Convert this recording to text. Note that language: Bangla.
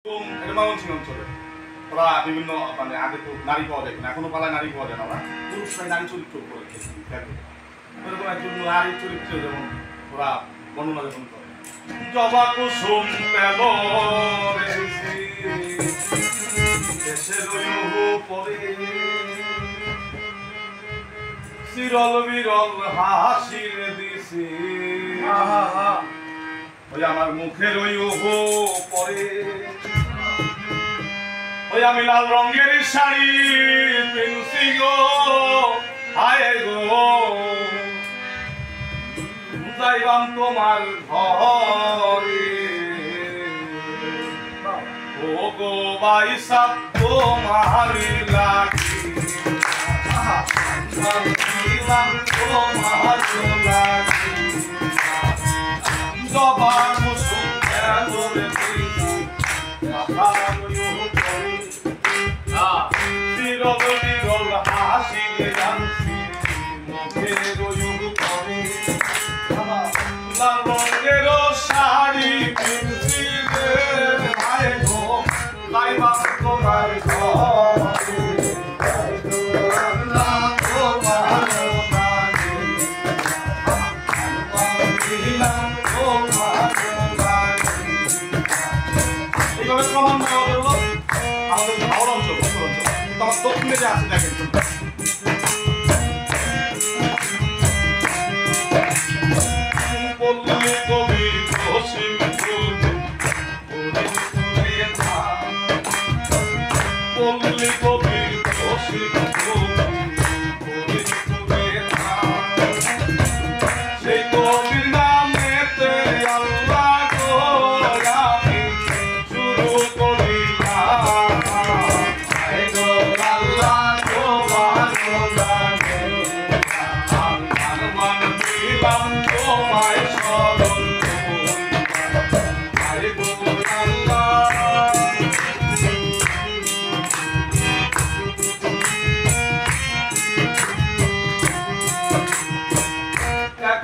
অঞ্চলে ওরা বিভিন্ন মানে আগে তো নারী পাওয়া যায় না, এখনো পালায় নারী পাওয়া যায় না, ওরা পুরুষরাই নারী চরিত্র করে এরকম একজন নারী চরিত্র যেমন ওরা বর্ণনা যখন করে জবা কুসুম পেল পরে চিরল বিরল হাসির দিছি ওই আমার মুখের ওই ওহো পরে ওই আমি লাল রঙের শাড়ি পিনছি গো হায় গো যাইবাম তোমার ঘরে ও গো বাইসা তোমার লাগি দিলাম তোমার লাগি জবা কুসুম ধরে বিরল বিরল হাসি জানছি মুখের যুগ করে লাল রঙের শাড়ি পিনছি রে ভাই গো লাইবা তোমার ঘরে এইভাবে ক্রমান্বয়ে আমাদের ভালো অঞ্চল তোমার দক্ষিণে যে আছে দেখেন পল্লী কবি অসীম পল্লী কবি অসীম সেই কবির নামেতে আল্লাহ গো আমি শুরু করিলাম আল্লাহ গো ভালো লাগে আল্লাহ মান দিলাম তোমায় স্মরণ আরে গো আল্লাহ এক